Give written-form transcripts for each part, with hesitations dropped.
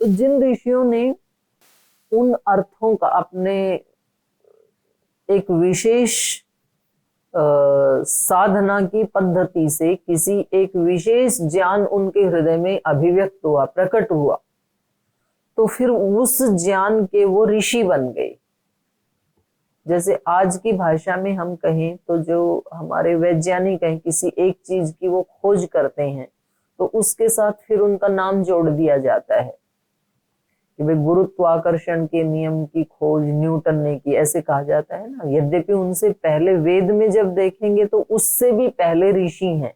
तो जिन ऋषियों ने उन अर्थों का अपने एक विशेष साधना की पद्धति से किसी एक विशेष ज्ञान उनके हृदय में अभिव्यक्त हुआ, प्रकट हुआ, तो फिर उस ज्ञान के वो ऋषि बन गए। जैसे आज की भाषा में हम कहें तो जो हमारे वैज्ञानिक हैं, किसी एक चीज की वो खोज करते हैं तो उसके साथ फिर उनका नाम जोड़ दिया जाता है कि भाई गुरुत्वाकर्षण के नियम की खोज न्यूटन ने की, ऐसे कहा जाता है ना। यद्यपि उनसे पहले वेद में जब देखेंगे तो उससे भी पहले ऋषि हैं,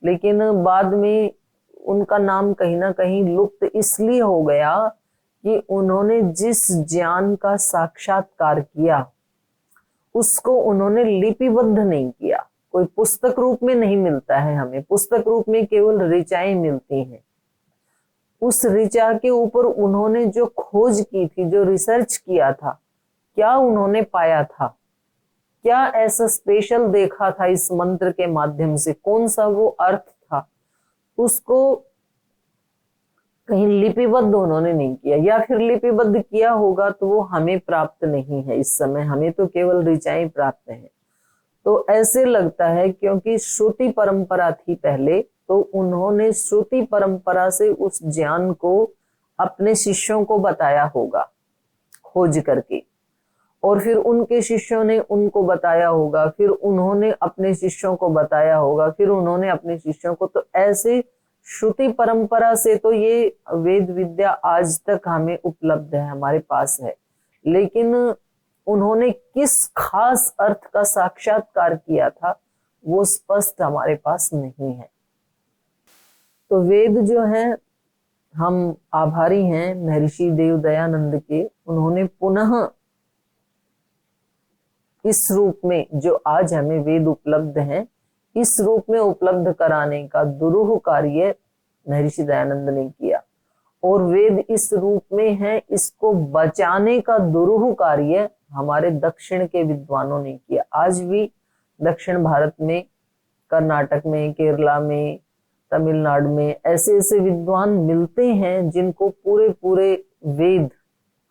लेकिन बाद में उनका नाम कहीं ना कहीं लुप्त इसलिए हो गया कि उन्होंने जिस ज्ञान का साक्षात्कार किया उसको उन्होंने लिपिबद्ध नहीं किया। कोई पुस्तक रूप में नहीं मिलता है हमें, पुस्तक रूप में केवल ऋचाएं मिलती हैं। उस ऋचा के ऊपर उन्होंने जो खोज की थी, जो रिसर्च किया था, क्या उन्होंने पाया था, क्या ऐसा स्पेशल देखा था इस मंत्र के माध्यम से, कौन सा वो अर्थ था, उसको कहीं लिपिबद्ध उन्होंने नहीं किया, या फिर लिपिबद्ध किया होगा तो वो हमें प्राप्त नहीं है इस समय, हमें तो केवल ऋचाएं प्राप्त हैं। तो ऐसे लगता है क्योंकि श्रुति परंपरा थी पहले, तो उन्होंने श्रुति परंपरा से उस ज्ञान को अपने शिष्यों को बताया होगा खोज करके, और फिर उनके शिष्यों ने उनको बताया होगा, फिर उन्होंने अपने शिष्यों को बताया होगा, फिर उन्होंने अपने शिष्यों को। तो ऐसे श्रुति परंपरा से तो ये वेद विद्या आज तक हमें उपलब्ध है, हमारे पास है, लेकिन उन्होंने किस खास अर्थ का साक्षात्कार किया था वो स्पष्ट हमारे पास नहीं है। तो वेद जो है, हम आभारी हैं महर्षि देव दयानंद के, उन्होंने पुनः इस रूप में जो आज हमें वेद उपलब्ध हैं, इस रूप में उपलब्ध कराने का दुरूह कार्य महर्षि दयानंद ने किया। और वेद इस रूप में है, इसको बचाने का दुरूह कार्य हमारे दक्षिण के विद्वानों ने किया। आज भी दक्षिण भारत में, कर्नाटक में, केरला में, तमिलनाडु में ऐसे ऐसे विद्वान मिलते हैं जिनको पूरे पूरे वेद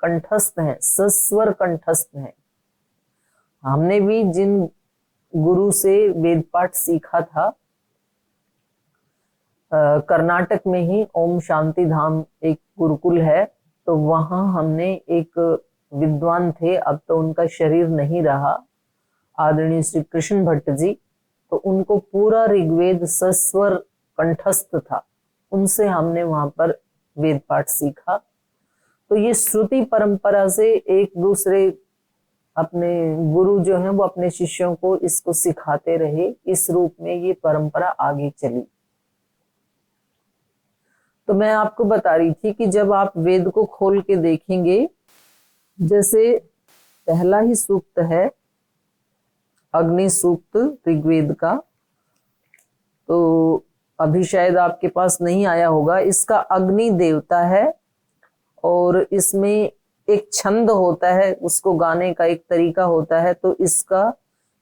कंठस्थ हैं, सस्वर कंठस्थ हैं। हमने भी जिन गुरु से वेद पाठ सीखा था, कर्नाटक में ही ओम शांति धाम एक गुरुकुल है, तो वहां हमने एक विद्वान थे, अब तो उनका शरीर नहीं रहा, आदरणीय श्री कृष्ण भट्ट जी, तो उनको पूरा ऋग्वेद सस्वर कंठस्थ था, उनसे हमने वहां पर वेद पाठ सीखा। तो ये श्रुति परंपरा से एक दूसरे अपने गुरु जो हैं वो अपने शिष्यों को इसको सिखाते रहे, इस रूप में ये परंपरा आगे चली। तो मैं आपको बता रही थी कि जब आप वेद को खोल के देखेंगे, जैसे पहला ही सूक्त है अग्नि सूक्त ऋग्वेद का, तो अभी शायद आपके पास नहीं आया होगा। इसका अग्नि देवता है और इसमें एक छंद होता है, उसको गाने का एक तरीका होता है। तो इसका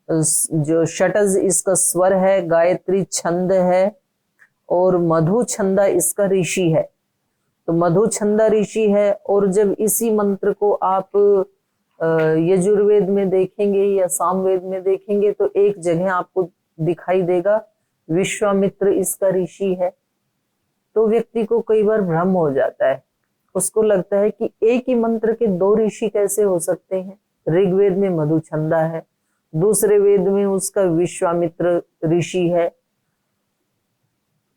जो षटज इसका स्वर है, गायत्री छंद है, और मधु छंदा इसका ऋषि है। तो मधु छंदा ऋषि है। और जब इसी मंत्र को आप यजुर्वेद में देखेंगे या सामवेद में देखेंगे तो एक जगह आपको दिखाई देगा विश्वामित्र इसका ऋषि है। तो व्यक्ति को कई बार भ्रम हो जाता है, उसको लगता है कि एक ही मंत्र के दो ऋषि कैसे हो सकते हैं। ऋग्वेद में मधु छंदा है, दूसरे वेद में उसका विश्वामित्र ऋषि है।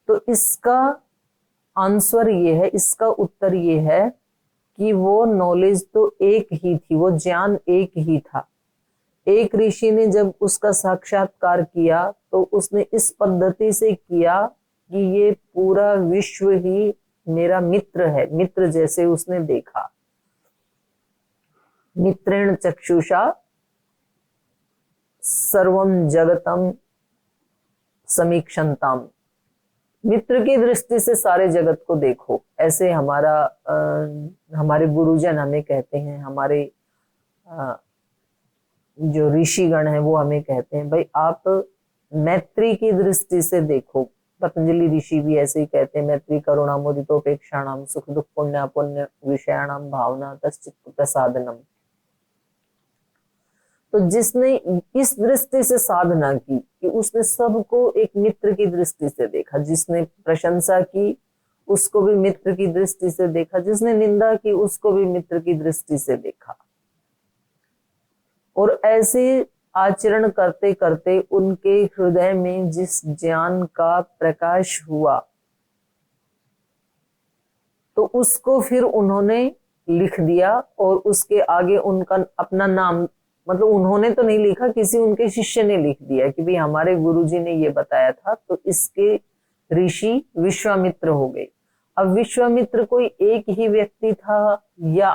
तो इसका आंसर ये है, इसका उत्तर ये है कि वो नॉलेज तो एक ही थी, वो ज्ञान एक ही था। एक ऋषि ने जब उसका साक्षात्कार किया तो उसने इस पद्धति से किया कि ये पूरा विश्व ही मेरा मित्र है, मित्र जैसे उसने देखा। मित्रेण चक्षुषा सर्वम जगतम समीक्षन्ताम, मित्र की दृष्टि से सारे जगत को देखो, ऐसे हमारे गुरुजन हमें कहते हैं, हमारे जो ऋषिगण हैं वो हमें कहते हैं भाई आप मैत्री की दृष्टि से देखो, पतंजलि ऋषि भी ऐसे ही कहते हैं, मैत्री करुणा मुदितोपेक्षाणाम सुख दुख पुण्य पुण्य विषयाणाम भावना तच्चित्त प्रसादनम। तो जिसने इस दृष्टि से साधना की कि उसने सबको एक मित्र की दृष्टि से देखा, जिसने प्रशंसा की उसको भी मित्र की दृष्टि से देखा, जिसने निंदा की उसको भी मित्र की दृष्टि से देखा, और ऐसे आचरण करते करते उनके हृदय में जिस ज्ञान का प्रकाश हुआ, तो उसको फिर उन्होंने लिख दिया और उसके आगे उनका अपना नाम, मतलब उन्होंने तो नहीं लिखा, किसी उनके शिष्य ने लिख दिया कि भाई हमारे गुरुजी ने ये बताया था, तो इसके ऋषि विश्वामित्र हो गए। अब विश्वामित्र कोई एक ही व्यक्ति था या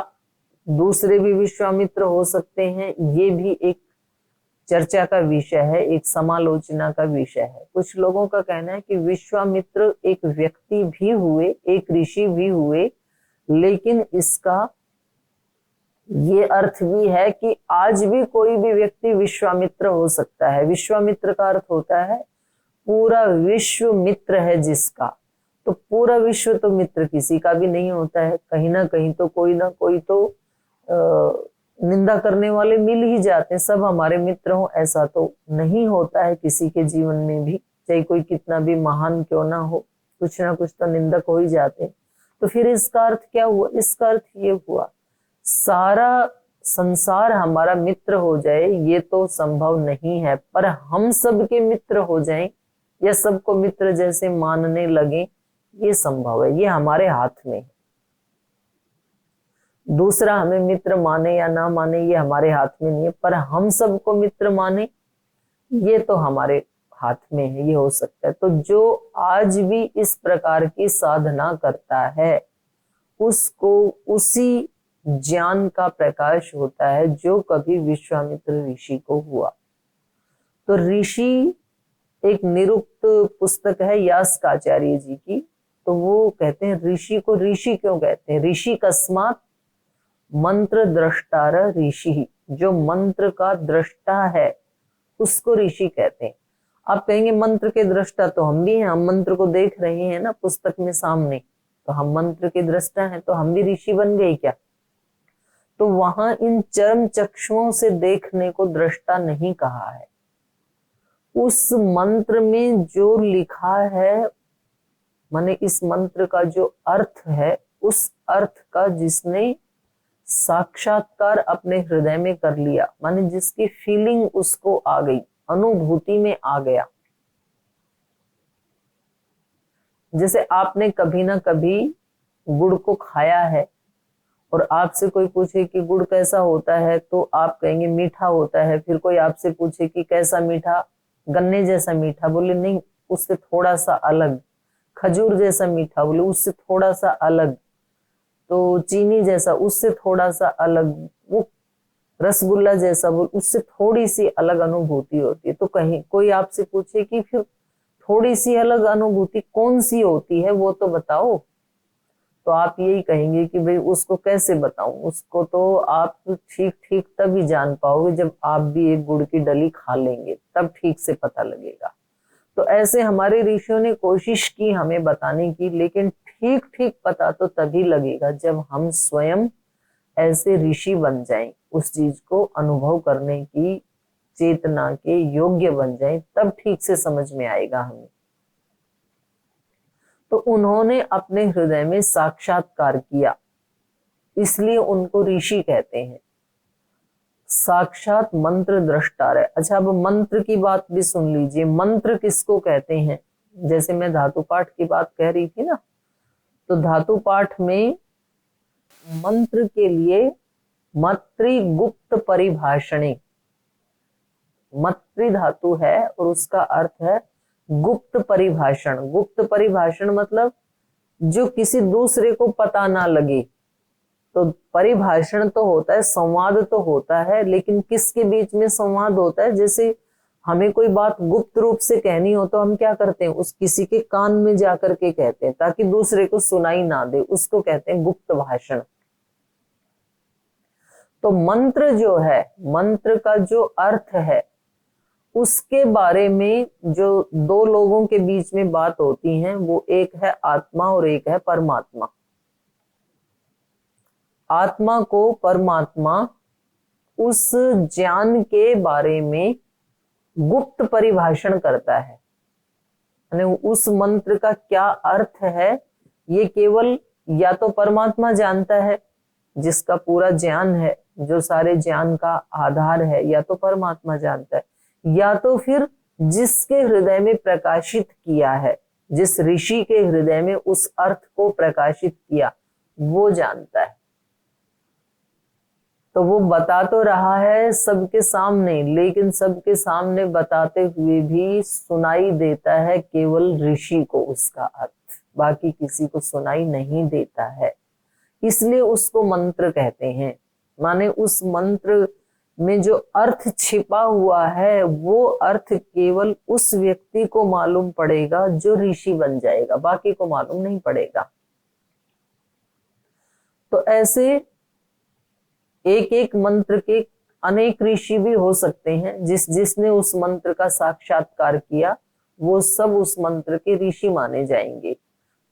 दूसरे भी विश्वामित्र हो सकते हैं, ये भी एक चर्चा का विषय है, एक समालोचना का विषय है। कुछ लोगों का कहना है कि विश्वामित्र एक व्यक्ति भी हुए, एक ऋषि भी हुए, लेकिन इसका ये अर्थ भी है कि आज भी कोई भी व्यक्ति विश्वामित्र हो सकता है। विश्वामित्र का अर्थ होता है पूरा विश्व मित्र है जिसका। तो पूरा विश्व तो मित्र किसी का भी नहीं होता है, कहीं ना कहीं तो कोई ना कोई तो निंदा करने वाले मिल ही जाते हैं। सब हमारे मित्र हो ऐसा तो नहीं होता है किसी के जीवन में भी, चाहे कोई कितना भी महान क्यों ना हो, कुछ ना कुछ तो निंदक हो ही जाते हैं। तो फिर इसका अर्थ क्या हुआ? इसका अर्थ ये हुआ सारा संसार हमारा मित्र हो जाए ये तो संभव नहीं है, पर हम सबके मित्र हो जाएं या सबको मित्र जैसे मानने लगे ये संभव है, ये हमारे हाथ में है। दूसरा हमें मित्र माने या ना माने ये हमारे हाथ में नहीं है, पर हम सबको मित्र माने ये तो हमारे हाथ में है, ये हो सकता है। तो जो आज भी इस प्रकार की साधना करता है उसको उसी ज्ञान का प्रकाश होता है जो कभी विश्वामित्र ऋषि को हुआ। तो ऋषि एक निरुक्त पुस्तक है यास्काचार्य जी की, तो वो कहते हैं ऋषि को ऋषि क्यों कहते हैं? ऋषि कस्मात मंत्र द्रष्टार ऋषि, जो मंत्र का दृष्टा है उसको ऋषि कहते हैं। आप कहेंगे मंत्र के दृष्टा तो हम भी हैं, हम मंत्र को देख रहे हैं ना पुस्तक में सामने, तो हम मंत्र के दृष्टा हैं, तो हम भी ऋषि बन गए क्या? तो वहां इन चर्म चक्षुओं से देखने को दृष्टा नहीं कहा है। उस मंत्र में जो लिखा है, माने इस मंत्र का जो अर्थ है, उस अर्थ का जिसने साक्षात्कार अपने हृदय में कर लिया, माने जिसकी फीलिंग उसको आ गई, अनुभूति में आ गया। जैसे आपने कभी ना कभी गुड़ को खाया है और आपसे कोई पूछे कि गुड़ कैसा होता है तो आप कहेंगे मीठा होता है। फिर कोई आपसे पूछे कि कैसा मीठा? गन्ने जैसा मीठा? बोले नहीं, उससे थोड़ा सा अलग। खजूर जैसा मीठा? बोले उससे थोड़ा सा अलग। तो चीनी जैसा? उससे थोड़ा सा अलग। वो रसगुल्ला जैसा? बोल उससे थोड़ी सी अलग अनुभूति होती है। तो कहीं कोई आपसे पूछे कि फिर थोड़ी सी अलग अनुभूति कौन सी होती है वो तो बताओ, तो आप यही कहेंगे कि भाई उसको कैसे बताऊं? उसको तो आप ठीक ठीक तभी जान पाओगे जब आप भी एक गुड़ की डली खा लेंगे, तब ठीक से पता लगेगा। तो ऐसे हमारे ऋषियों ने कोशिश की हमें बताने की, लेकिन ठीक ठीक पता तो तभी लगेगा जब हम स्वयं ऐसे ऋषि बन जाएं, उस चीज को अनुभव करने की चेतना के योग्य बन जाएं, तब ठीक से समझ में आएगा हमें। तो उन्होंने अपने हृदय में साक्षात्कार किया, इसलिए उनको ऋषि कहते हैं। साक्षात मंत्र दृष्टा है। अच्छा, अब मंत्र की बात भी सुन लीजिए। मंत्र किसको कहते हैं? जैसे मैं धातु पाठ की बात कह रही थी ना, तो धातु पाठ में मंत्र के लिए मत्रिगुप्त परिभाषणे, मत्रि धातु है और उसका अर्थ है गुप्त परिभाषण। गुप्त परिभाषण मतलब जो किसी दूसरे को पता ना लगे। तो परिभाषण तो होता है, संवाद तो होता है, लेकिन किसके बीच में संवाद होता है? जैसे हमें कोई बात गुप्त रूप से कहनी हो तो हम क्या करते हैं, उस किसी के कान में जाकर के कहते हैं ताकि दूसरे को सुनाई ना दे, उसको कहते हैं गुप्त भाषण। तो मंत्र जो है, मंत्र का जो अर्थ है उसके बारे में जो दो लोगों के बीच में बात होती है वो एक है आत्मा और एक है परमात्मा। आत्मा को परमात्मा उस ज्ञान के बारे में गुप्त परिभाषण करता है, यानी उस मंत्र का क्या अर्थ है ये केवल या तो परमात्मा जानता है, जिसका पूरा ज्ञान है, जो सारे ज्ञान का आधार है, या तो परमात्मा जानता है, या तो फिर जिसके हृदय में प्रकाशित किया है, जिस ऋषि के हृदय में उस अर्थ को प्रकाशित किया वो जानता है। तो वो बता तो रहा है सबके सामने, लेकिन सबके सामने बताते हुए भी सुनाई देता है केवल ऋषि को उसका अर्थ, बाकी किसी को सुनाई नहीं देता है। इसलिए उसको मंत्र कहते हैं, माने उस मंत्र में जो अर्थ छिपा हुआ है वो अर्थ केवल उस व्यक्ति को मालूम पड़ेगा जो ऋषि बन जाएगा, बाकी को मालूम नहीं पड़ेगा। तो ऐसे एक एक मंत्र के अनेक ऋषि भी हो सकते हैं, जिसने उस मंत्र का साक्षात्कार किया वो सब उस मंत्र के ऋषि माने जाएंगे।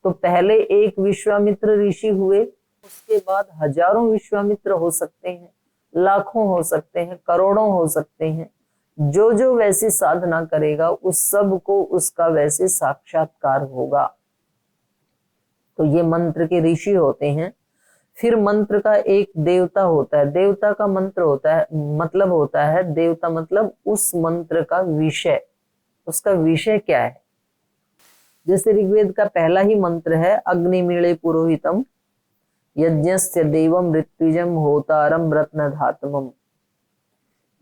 तो पहले एक विश्वामित्र ऋषि हुए, उसके बाद हजारों विश्वामित्र हो सकते हैं, लाखों हो सकते हैं, करोड़ों हो सकते हैं। जो जो वैसी साधना करेगा उस सब को उसका वैसे साक्षात्कार होगा। तो ये मंत्र के ऋषि होते हैं। फिर मंत्र का एक देवता होता है, देवता का मंत्र होता है, मतलब होता है देवता मतलब उस मंत्र का विषय, उसका विषय क्या है। जैसे ऋग्वेद का पहला ही मंत्र है अग्निमीळे पुरोहितम यज्ञस्य देवम ऋत्विजम होतारम रत्नधातमम।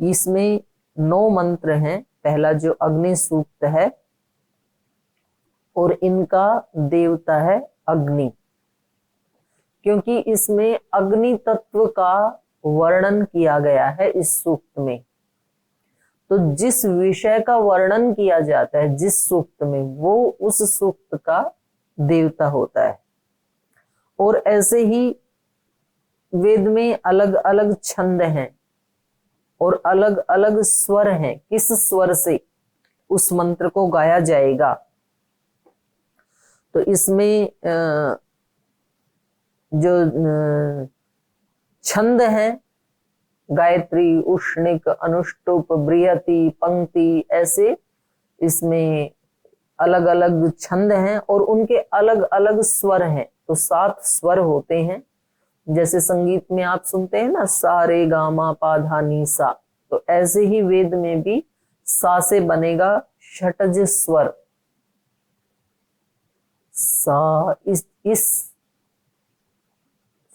इसमें 9 मंत्र हैं। पहला जो अग्नि सूक्त है और इनका देवता है अग्नि, क्योंकि इसमें अग्नि तत्व का वर्णन किया गया है इस सूक्त में। तो जिस विषय का वर्णन किया जाता है जिस सूक्त में, वो उस सूक्त का देवता होता है। और ऐसे ही वेद में अलग अलग छंद हैं और अलग अलग स्वर हैं, किस स्वर से उस मंत्र को गाया जाएगा। तो इसमें जो छंद हैं गायत्री, उष्णिक, अनुष्टुप, बृहति, पंक्ति, ऐसे इसमें अलग अलग छंद हैं और उनके अलग अलग स्वर हैं। तो 7 स्वर होते हैं। जैसे संगीत में आप सुनते हैं ना सा रे गा मा पा धा नी सा, तो ऐसे ही वेद में भी सा से बनेगा षटज स्वर। सा इस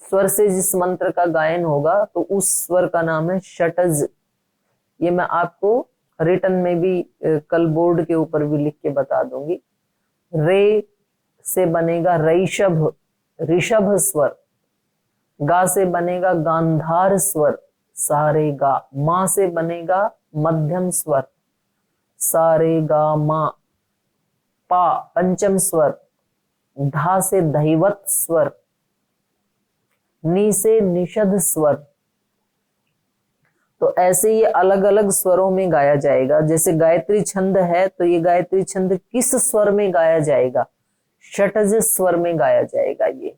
स्वर से जिस मंत्र का गायन होगा तो उस स्वर का नाम है षटज। ये मैं आपको रिटन में भी कल बोर्ड के ऊपर भी लिख के बता दूंगी। रे से बनेगा ऋषभ, ऋषभ स्वर। गा से बनेगा गांधार स्वर, सारे गा। मा से बनेगा मध्यम स्वर, सारे गा मा। पा पंचम स्वर। धा से धैवत स्वर। नी से निषद स्वर। तो ऐसे ये अलग अलग स्वरों में गाया जाएगा। जैसे गायत्री छंद है तो ये गायत्री छंद किस स्वर में गाया जाएगा, षटज स्वर में गाया जाएगा ये।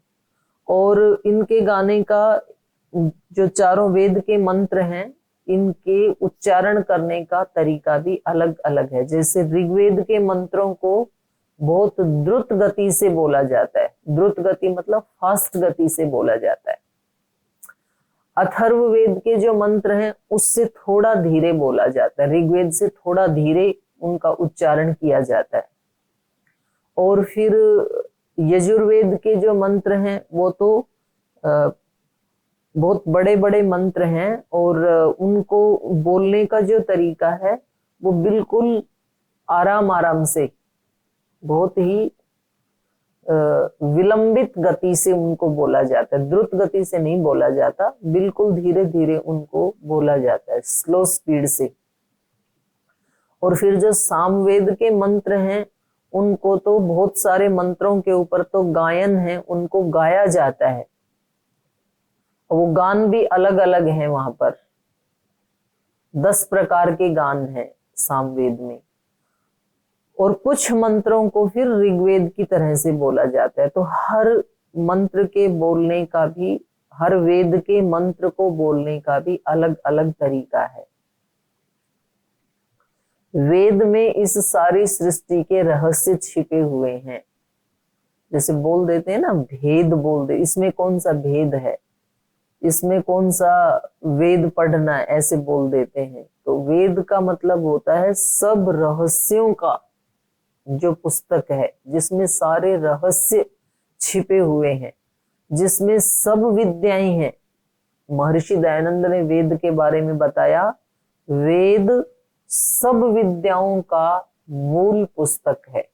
और इनके गाने का जो चारों वेद के मंत्र हैं इनके उच्चारण करने का तरीका भी अलग अलग है। जैसे ऋग्वेद के मंत्रों को बहुत द्रुत गति से बोला जाता है, द्रुत गति मतलब फास्ट गति से बोला जाता है। अथर्ववेद के जो मंत्र हैं उससे थोड़ा धीरे बोला जाता है, ऋग्वेद से थोड़ा धीरे उनका उच्चारण किया जाता है। और फिर यजुर्वेद के जो मंत्र हैं वो तो बहुत बड़े बड़े मंत्र हैं और उनको बोलने का जो तरीका है वो बिल्कुल आराम आराम से, बहुत ही विलंबित गति से उनको बोला जाता है, द्रुत गति से नहीं बोला जाता, बिल्कुल धीरे धीरे उनको बोला जाता है, स्लो स्पीड से। और फिर जो सामवेद के मंत्र हैं उनको तो बहुत सारे मंत्रों के ऊपर तो गायन है, उनको गाया जाता है। वो गान भी अलग अलग हैं, वहां पर 10 प्रकार के गान हैं। सामवेद में, और कुछ मंत्रों को फिर ऋग्वेद की तरह से बोला जाता है। तो हर मंत्र के बोलने का भी, हर वेद के मंत्र को बोलने का भी अलग अलग तरीका है। वेद में इस सारी सृष्टि के रहस्य छिपे हुए हैं। जैसे बोल देते हैं ना, भेद बोल दे, इसमें कौन सा भेद है, इसमें कौन सा वेद पढ़ना, ऐसे बोल देते हैं। तो वेद का मतलब होता है सब रहस्यों का जो पुस्तक है, जिसमें सारे रहस्य छिपे हुए हैं, जिसमें सब विद्याएं हैं। महर्षि दयानंद ने वेद के बारे में बताया, वेद सब विद्याओं का मूल पुस्तक है।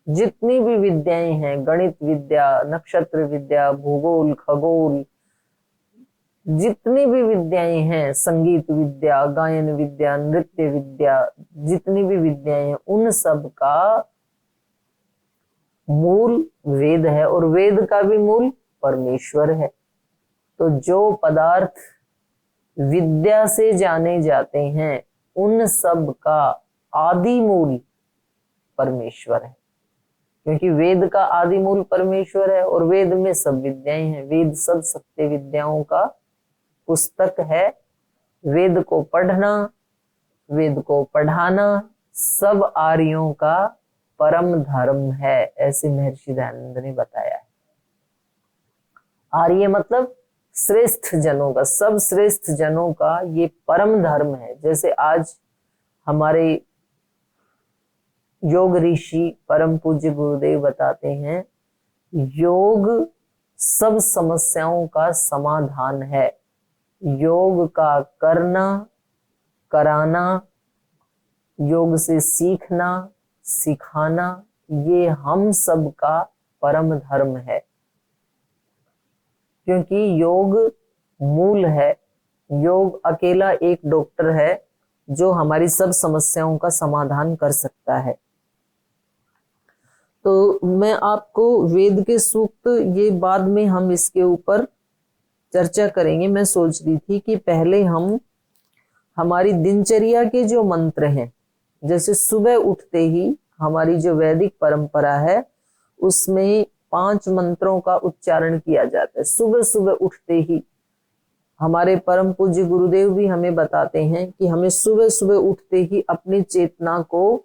जितनी भी विद्याएं हैं, गणित विद्या, नक्षत्र विद्या, भूगोल, खगोल, जितनी भी विद्याएं हैं, संगीत विद्या, गायन विद्या, नृत्य विद्या, जितनी भी विद्याएं हैं, उन सब का मूल वेद है, और वेद का भी मूल परमेश्वर है। तो जो पदार्थ विद्या से जाने जाते हैं, उन सब का आदि मूल परमेश्वर है, क्योंकि वेद का आदि मूल परमेश्वर है, और वेद में सब विद्याएं हैं। वेद सब सत्य विद्याओं का पुस्तक है। वेद को पढ़ना, वेद को पढ़ाना सब आर्यों का परम धर्म है, ऐसे महर्षि दयानंद ने बताया है। आर्य मतलब श्रेष्ठ जनों का, सब श्रेष्ठ जनों का ये परम धर्म है। जैसे आज हमारे योग ऋषि परम पूज्य गुरुदेव बताते हैं, योग सब समस्याओं का समाधान है। योग का करना, कराना, योग से सीखना, सिखाना, ये हम सब का परम धर्म है, क्योंकि योग मूल है। योग अकेला एक डॉक्टर है जो हमारी सब समस्याओं का समाधान कर सकता है। तो मैं आपको वेद के सूक्त, ये बाद में हम इसके ऊपर चर्चा करेंगे। मैं सोच रही थी कि पहले हम हमारी दिनचर्या के जो मंत्र हैं, जैसे सुबह उठते ही हमारी जो वैदिक परंपरा है उसमें 5 मंत्रों का उच्चारण किया जाता है। सुबह सुबह उठते ही हमारे परम पूज्य गुरुदेव भी हमें बताते हैं कि हमें सुबह सुबह उठते ही अपनी चेतना को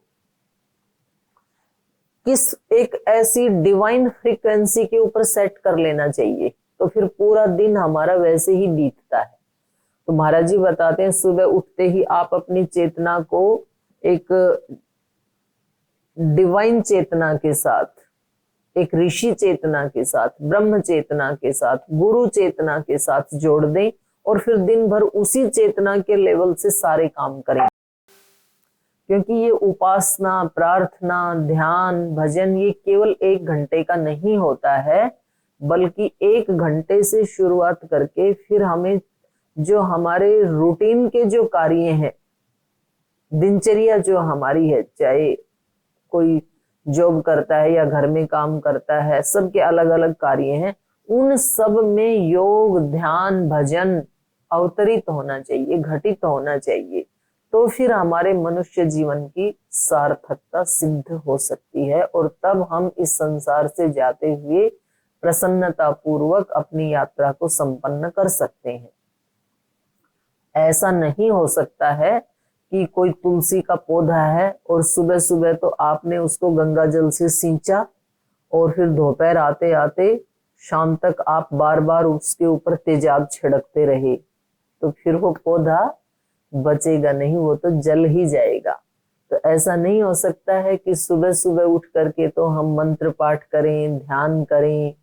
किस एक ऐसी डिवाइन फ्रीक्वेंसी के ऊपर सेट कर लेना चाहिए, तो फिर पूरा दिन हमारा वैसे ही बीतता है। तो महाराज जी बताते हैं, सुबह उठते ही आप अपनी चेतना को एक डिवाइन चेतना के साथ, एक ऋषि चेतना के साथ, ब्रह्म चेतना के साथ, गुरु चेतना के साथ जोड़ दें, और फिर दिन भर उसी चेतना के लेवल से सारे काम करें। क्योंकि ये उपासना, प्रार्थना, ध्यान, भजन ये केवल 1 घंटे का नहीं होता है, बल्कि 1 घंटे से शुरुआत करके फिर हमें जो हमारे रूटीन के जो कार्य हैं, दिनचर्या जो हमारी है, चाहे कोई जॉब करता है या घर में काम करता है, सबके अलग अलग कार्य हैं, उन सब में योग, ध्यान, भजन अवतरित होना चाहिए, घटित होना चाहिए। तो फिर हमारे मनुष्य जीवन की सार्थकता सिद्ध हो सकती है, और तब हम इस संसार से जाते हुए प्रसन्नता पूर्वक अपनी यात्रा को संपन्न कर सकते हैं। ऐसा नहीं हो सकता है कि कोई तुलसी का पौधा है और सुबह सुबह तो आपने उसको गंगा जल से सींचा, और फिर दोपहर आते आते शाम तक आप बार बार उसके ऊपर तेजाब छिड़कते रहे, तो फिर वो पौधा बचेगा नहीं, वो तो जल ही जाएगा। तो ऐसा नहीं हो सकता है कि सुबह सुबह उठ करके तो हम मंत्र पाठ करें, ध्यान करें,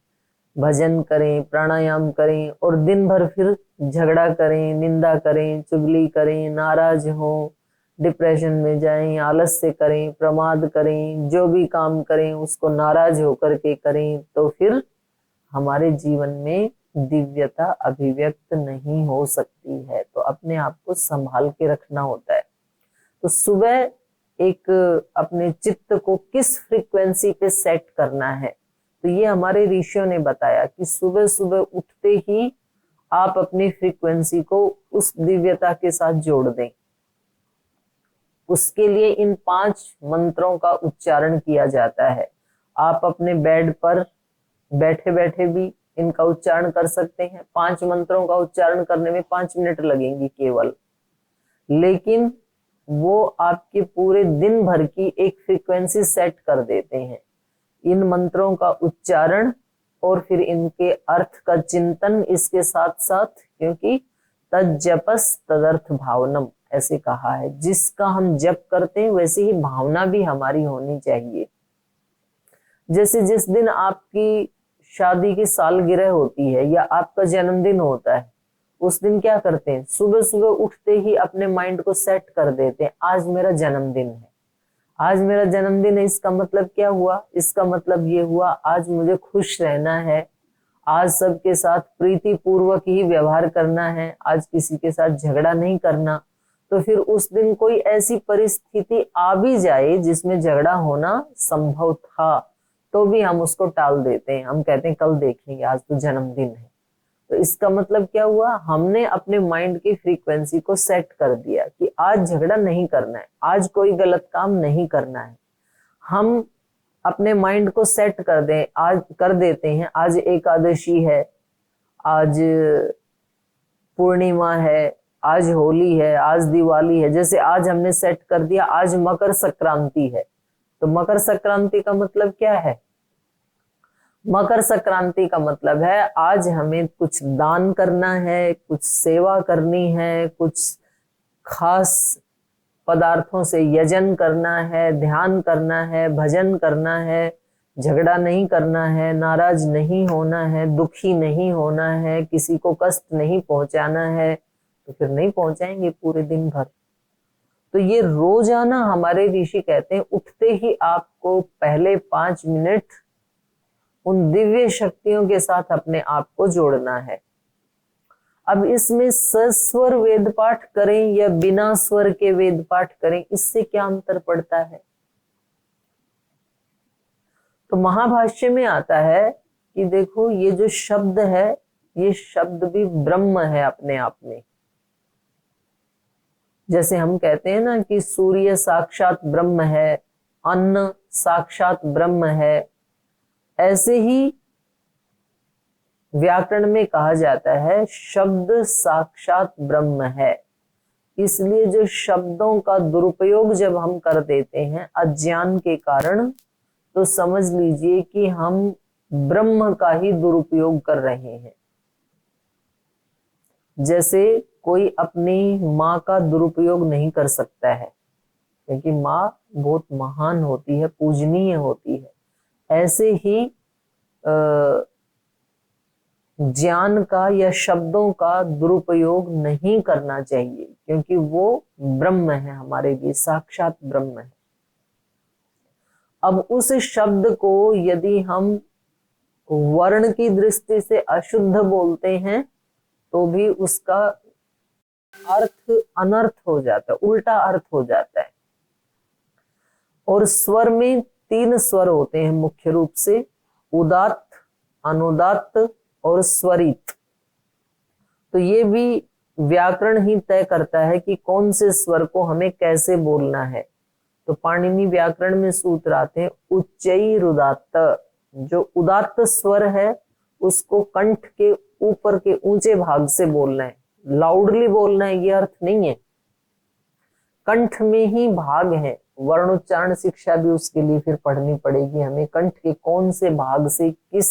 भजन करें, प्राणायाम करें, और दिन भर फिर झगड़ा करें, निंदा करें, चुगली करें, नाराज हो, डिप्रेशन में जाएं, आलस्य करें, प्रमाद करें, जो भी काम करें उसको नाराज होकर के करें, तो फिर हमारे जीवन में दिव्यता अभिव्यक्त नहीं हो सकती है। तो अपने आप को संभाल के रखना होता है। तो सुबह एक अपने चित्त को किस फ्रीक्वेंसी पे सेट करना है, तो ये हमारे ऋषियों ने बताया कि सुबह सुबह उठते ही आप अपनी फ्रीक्वेंसी को उस दिव्यता के साथ जोड़ दें। उसके लिए इन 5 मंत्रों का उच्चारण किया जाता है। आप अपने बेड पर बैठे बैठे भी इनका उच्चारण कर सकते हैं। 5 मंत्रों का उच्चारण करने में 5 मिनट लगेंगे केवल, लेकिन वो आपके पूरे दिन भर की एक फ्रीक्वेंसी सेट कर देते हैं। इन मंत्रों का उच्चारण और फिर इनके अर्थ का चिंतन इसके साथ साथ, क्योंकि तज्जपस तदर्थ भावनम ऐसे कहा है, जिसका हम जप करते हैं वैसे ही भावना भी हमारी होनी चाहिए। जैसे जिस दिन आपकी शादी की सालगिरह होती है या आपका जन्मदिन होता है, उस दिन क्या करते हैं, सुबह सुबह उठते ही अपने माइंड को सेट कर देते हैं, आज मेरा जन्मदिन है, आज मेरा जन्मदिन है। इसका मतलब क्या हुआ, इसका मतलब ये हुआ आज मुझे खुश रहना है, आज सबके साथ प्रीति पूर्वक ही व्यवहार करना है, आज किसी के साथ झगड़ा नहीं करना। तो फिर उस दिन कोई ऐसी परिस्थिति आ भी जाए जिसमें झगड़ा होना संभव था, तो भी हम उसको टाल देते हैं, हम कहते हैं कल देख लेंगे, आज तो जन्मदिन है। तो इसका मतलब क्या हुआ, हमने अपने माइंड की फ्रीक्वेंसी को सेट कर दिया कि आज झगड़ा नहीं करना है, आज कोई गलत काम नहीं करना है। हम अपने माइंड को सेट कर देते हैं, आज एकादशी है, आज पूर्णिमा है, आज होली है, आज दिवाली है। जैसे आज हमने सेट कर दिया आज मकर संक्रांति है, तो मकर संक्रांति का मतलब क्या है, मकर संक्रांति का मतलब है आज हमें कुछ दान करना है, कुछ सेवा करनी है, कुछ खास पदार्थों से यजन करना है, ध्यान करना है, भजन करना है, झगड़ा नहीं करना है, नाराज नहीं होना है, दुखी नहीं होना है, किसी को कष्ट नहीं पहुंचाना है। तो फिर नहीं पहुंचाएंगे पूरे दिन भर। तो ये रोजाना हमारे ऋषि कहते हैं उठते ही आपको पहले 5 मिनट उन दिव्य शक्तियों के साथ अपने आप को जोड़ना है। अब इसमें सस्वर वेद पाठ करें या बिना स्वर के वेद पाठ करें, इससे क्या अंतर पड़ता है। तो महाभाष्य में आता है कि देखो ये जो शब्द है, ये शब्द भी ब्रह्म है अपने आप में। जैसे हम कहते हैं ना कि सूर्य साक्षात ब्रह्म है, अन्न साक्षात ब्रह्म है, ऐसे ही व्याकरण में कहा जाता है शब्द साक्षात ब्रह्म है। इसलिए जो शब्दों का दुरुपयोग जब हम कर देते हैं अज्ञान के कारण, तो समझ लीजिए कि हम ब्रह्म का ही दुरुपयोग कर रहे हैं। जैसे कोई अपनी माँ का दुरुपयोग नहीं कर सकता है, क्योंकि माँ बहुत महान होती है, पूजनीय होती है। ऐसे ही ज्ञान का या शब्दों का दुरुपयोग नहीं करना चाहिए, क्योंकि वो ब्रह्म है, हमारे लिए साक्षात ब्रह्म है। अब उस शब्द को यदि हम वर्ण की दृष्टि से अशुद्ध बोलते हैं तो भी उसका अर्थ अनर्थ हो जाता है, उल्टा अर्थ हो जाता है। और स्वर में 3 स्वर होते हैं मुख्य रूप से, उदात्त, अनुदात्त और स्वरित। तो ये भी व्याकरण ही तय करता है कि कौन से स्वर को हमें कैसे बोलना है। तो पाणिनि व्याकरण में सूत्र आते हैं उच्चैरुदात्त। जो उदात्त स्वर है उसको कंठ के ऊपर के ऊंचे भाग से बोलना है, लाउडली बोलना है, ये अर्थ नहीं है। कंठ में ही भाग है, वर्णोच्चारण शिक्षा भी उसके लिए फिर पढ़नी पड़ेगी हमें, कंठ के कौन से भाग से किस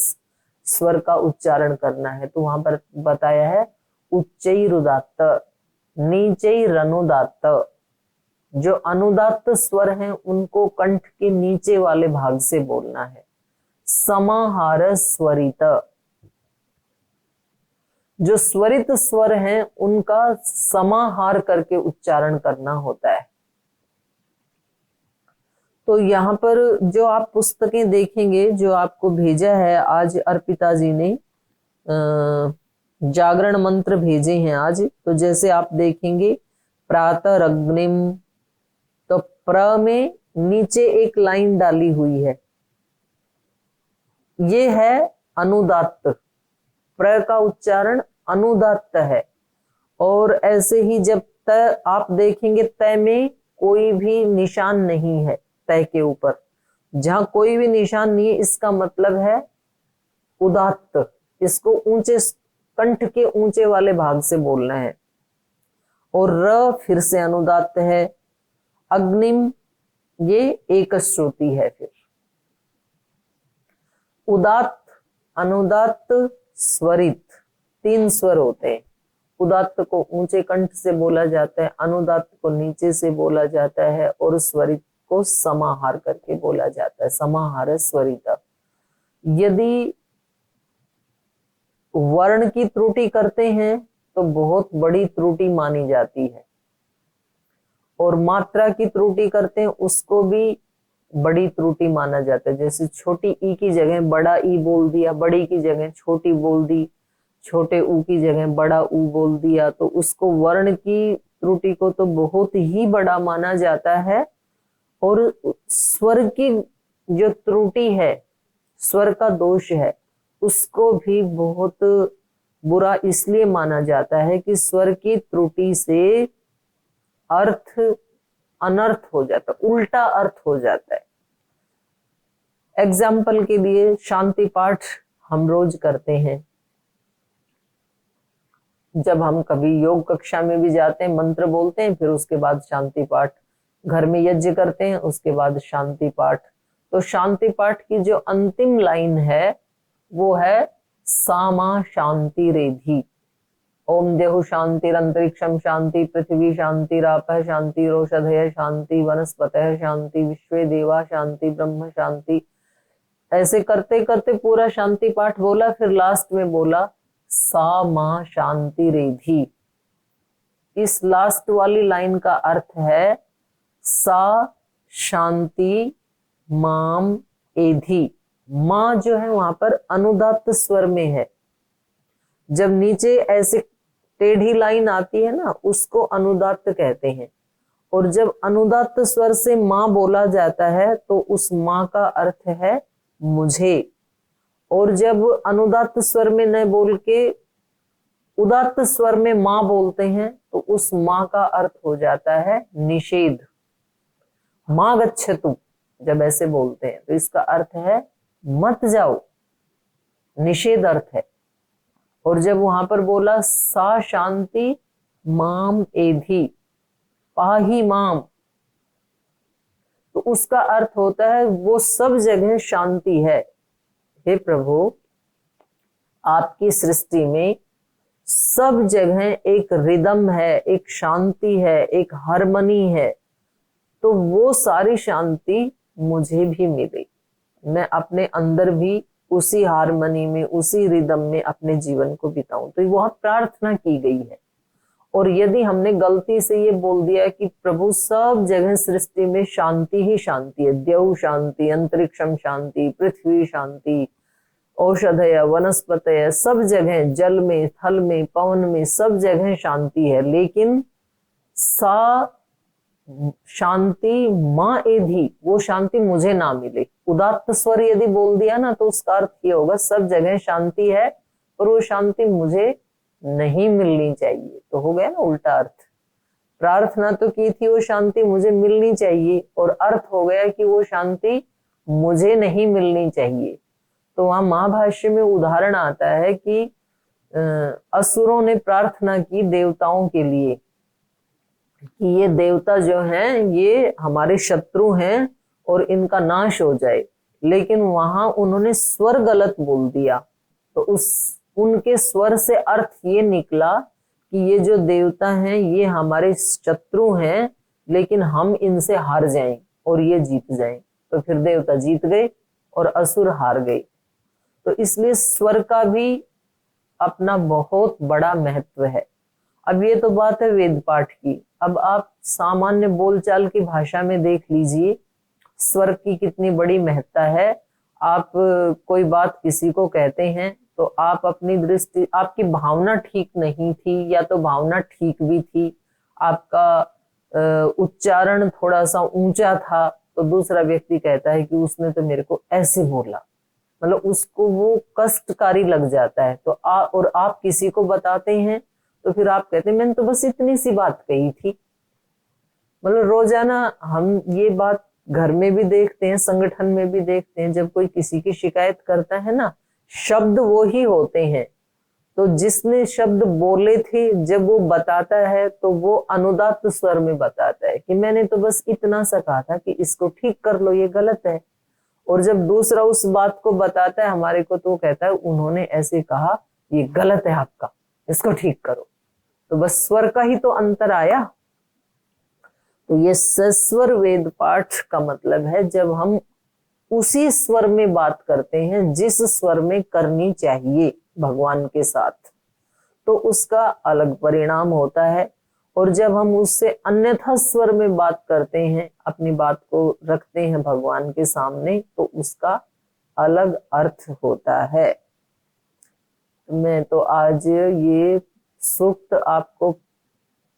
स्वर का उच्चारण करना है। तो वहां पर बताया है उच्चैरुदात्त, नीचैरनुदात्त। जो अनुदात्त स्वर हैं उनको कंठ के नीचे वाले भाग से बोलना है। समाहार स्वरित, जो स्वरित स्वर हैं उनका समाहार करके उच्चारण करना होता है। तो यहाँ पर जो आप पुस्तकें देखेंगे, जो आपको भेजा है आज अर्पिता जी ने, जागरण मंत्र भेजे हैं आज। तो जैसे आप देखेंगे प्रातः अग्निम, तो प्र में नीचे एक लाइन डाली हुई है, ये है अनुदात्त, प्र का उच्चारण अनुदात्त है। और ऐसे ही जब त आप देखेंगे, त में कोई भी निशान नहीं है तय के ऊपर। जहां कोई भी निशान नहीं है इसका मतलब है उदात्त। इसको ऊंचे कंठ के ऊंचे वाले भाग से बोलना है। और र फिर से अनुदात्त है। अग्निम ये एक श्रुति है। फिर उदात्त, अनुदात्त, स्वरित, 3 स्वर होते हैं। उदात्त को ऊंचे कंठ से बोला जाता है, अनुदात्त को नीचे से बोला जाता है और स्वरित को समाहार करके बोला जाता है। समाहार स्वरित। यदि वर्ण की त्रुटि करते हैं तो बहुत बड़ी त्रुटि मानी जाती है, और मात्रा की त्रुटि करते हैं उसको भी बड़ी त्रुटि माना जाता है। जैसे छोटी ई की जगह बड़ा ई बोल दिया, बड़ी की जगह छोटी बोल दी, छोटे ऊ की जगह बड़ा ऊ बोल दिया, तो उसको वर्ण की त्रुटि को तो बहुत ही बड़ा माना जाता है। और स्वर की जो त्रुटि है, स्वर का दोष है, उसको भी बहुत बुरा इसलिए माना जाता है कि स्वर की त्रुटि से अर्थ अनर्थ हो जाता है, उल्टा अर्थ हो जाता है। एग्जाम्पल के लिए शांति पाठ हम रोज करते हैं। जब हम कभी योग कक्षा में भी जाते हैं, मंत्र बोलते हैं, फिर उसके बाद शांति पाठ, घर में यज्ञ करते हैं, उसके बाद शांति पाठ। तो शांति पाठ की जो अंतिम लाइन है वो है सामा शांति रेधि। ओम देहु शांतिरंतरिक्षम शांति, पृथ्वी शांतिरापः शांति, रोषधय शांति, वनस्पतयः शांति, विश्वे देवा शांति, ब्रह्म शांति। ऐसे करते करते पूरा शांति पाठ बोला, फिर लास्ट में बोला सा मां शांति रेधि। इस लास्ट वाली लाइन का अर्थ है सा शांति माम एधि। मां जो है वहां पर अनुदात्त स्वर में है। जब नीचे ऐसे टेढ़ी लाइन आती है ना, उसको अनुदात्त कहते हैं। और जब अनुदात्त स्वर से मां बोला जाता है तो उस मां का अर्थ है मुझे। और जब अनुदात्त स्वर में न बोल के उदात्त स्वर में मां बोलते हैं तो उस मां का अर्थ हो जाता है निषेध। मां गच्छतु जब ऐसे बोलते हैं तो इसका अर्थ है मत जाओ, निषेध अर्थ है। और जब वहां पर बोला सा शांति माम एधि, पाही माम, तो उसका अर्थ होता है वो सब जगह शांति है। हे प्रभु, आपकी सृष्टि में सब जगह एक रिदम है, एक शांति है, एक हार्मनी है। तो वो सारी शांति मुझे भी मिले, मैं अपने अंदर भी उसी हार्मनी में, उसी रिदम में अपने जीवन को बिताऊं। तो वहां प्रार्थना की गई है। और यदि हमने गलती से ये बोल दिया कि प्रभु सब जगह सृष्टि में शांति ही शांति है, द्यौ शांति, अंतरिक्षम शांति, पृथ्वी शांति, औषधय, वनस्पतय, सब जगह जल में, थल में, पवन में, सब जगह शांति है, लेकिन सा शांति मां एधि, वो शांति मुझे ना मिले। उदात्त स्वर यदि बोल दिया ना तो उसका अर्थ ये होगा सब जगह शांति है और वो शांति मुझे नहीं मिलनी चाहिए। तो हो गया ना उल्टा अर्थ। प्रार्थना तो की थी वो शांति मुझे मिलनी चाहिए, और अर्थ हो गया कि वो शांति मुझे नहीं मिलनी चाहिए। तो वहां महाभाष्य में उदाहरण आता है कि असुरों ने प्रार्थना की देवताओं के लिए कि ये देवता जो हैं ये हमारे शत्रु हैं और इनका नाश हो जाए, लेकिन वहां उन्होंने स्वर गलत बोल दिया। तो उनके स्वर से अर्थ ये निकला कि ये जो देवता हैं ये हमारे शत्रु हैं, लेकिन हम इनसे हार जाएं और ये जीत जाएं। तो फिर देवता जीत गए और असुर हार गए। तो इसलिए स्वर का भी अपना बहुत बड़ा महत्व है। अब ये तो बात है वेद पाठ की। अब आप सामान्य बोलचाल की भाषा में देख लीजिए स्वर की कितनी बड़ी महत्ता है। आप कोई बात किसी को कहते हैं तो आप अपनी दृष्टि, आपकी भावना ठीक नहीं थी या तो भावना ठीक भी थी, आपका उच्चारण थोड़ा सा ऊंचा था, तो दूसरा व्यक्ति कहता है कि उसने तो मेरे को ऐसे बोला, मतलब उसको वो कष्टकारी लग जाता है। तो और आप किसी को बताते हैं तो फिर आप कहते हैं मैंने तो बस इतनी सी बात कही थी। मतलब रोजाना हम ये बात घर में भी देखते हैं, संगठन में भी देखते हैं, जब कोई किसी की शिकायत करता है ना, शब्द वो ही होते हैं। तो जिसने शब्द बोले थे जब वो बताता है तो वो अनुदात्त स्वर में बताता है कि मैंने तो बस इतना सा कहा था कि इसको ठीक कर लो, ये गलत है। और जब दूसरा उस बात को बताता है हमारे को, तो वो कहता है उन्होंने ऐसे कहा, ये गलत है आपका, इसको ठीक करो। तो बस स्वर का ही तो अंतर आया। तो ये सस्वर वेद पाठ का मतलब है जब हम उसी स्वर में बात करते हैं जिस स्वर में करनी चाहिए भगवान के साथ, तो उसका अलग परिणाम होता है। और जब हम उससे अन्यथा स्वर में बात करते हैं, अपनी बात को रखते हैं भगवान के सामने, तो उसका अलग अर्थ होता है। मैं तो आज ये सूक्त आपको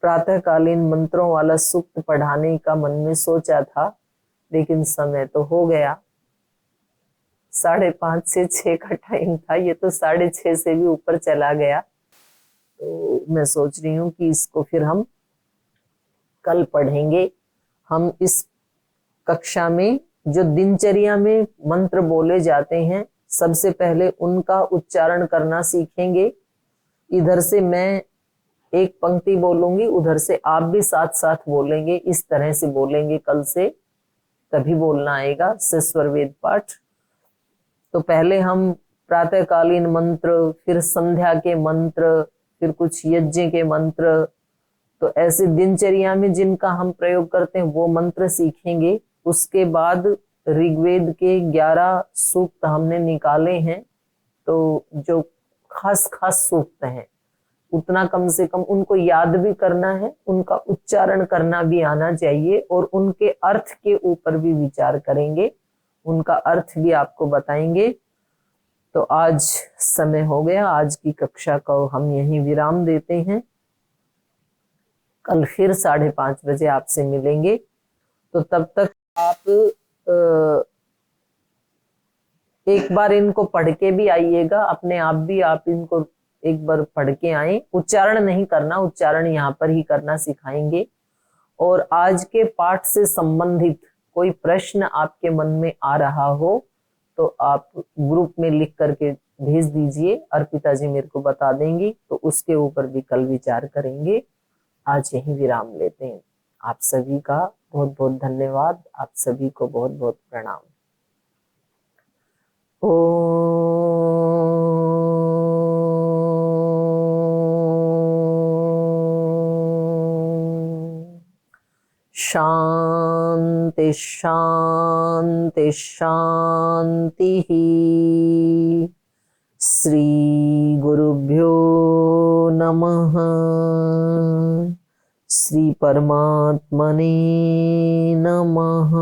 प्रातःकालीन मंत्रों वाला सूक्त पढ़ाने का मन में सोचा था, लेकिन समय तो हो गया, 5:30 से 6 का टाइम था, ये तो 6:30 से भी ऊपर चला गया। तो मैं सोच रही हूँ कि इसको फिर हम कल पढ़ेंगे। हम इस कक्षा में जो दिनचर्या में मंत्र बोले जाते हैं, सबसे पहले उनका उच्चारण करना सीखेंगे। इधर से मैं एक पंक्ति बोलूंगी, उधर से आप भी साथ साथ बोलेंगे, इस तरह से बोलेंगे कल से, तभी बोलना आएगा सस्वर वेद पाठ। तो पहले हम प्रातःकालीन मंत्र, फिर संध्या के मंत्र, फिर कुछ यज्ञ के मंत्र, तो ऐसे दिनचर्या में जिनका हम प्रयोग करते हैं वो मंत्र सीखेंगे। उसके बाद ऋग्वेद के 11 सूक्त हमने निकाले हैं, तो जो खास खास सूक्त हैं उतना कम से कम उनको याद भी करना है, उनका उच्चारण करना भी आना चाहिए, और उनके अर्थ के ऊपर भी विचार करेंगे, उनका अर्थ भी आपको बताएंगे। तो आज समय हो गया, आज की कक्षा को हम यहीं विराम देते हैं। कल फिर 5:30 बजे आपसे मिलेंगे। तो तब तक आप एक बार इनको पढ़ के भी आइएगा, अपने आप भी आप इनको एक बार पढ़ के आए। उच्चारण नहीं करना, उच्चारण यहाँ पर ही करना सिखाएंगे। और आज के पाठ से संबंधित कोई प्रश्न आपके मन में आ रहा हो तो आप ग्रुप में लिख करके भेज दीजिए, अर्पिता जी मेरे को बता देंगी, तो उसके ऊपर भी कल विचार करेंगे। आज यहीं विराम लेते हैं। आप सभी का बहुत बहुत धन्यवाद, आप सभी को बहुत बहुत प्रणाम। शांति शांति शांति। श्री गुरुभ्यो नमः। श्री परमात्मने नमः।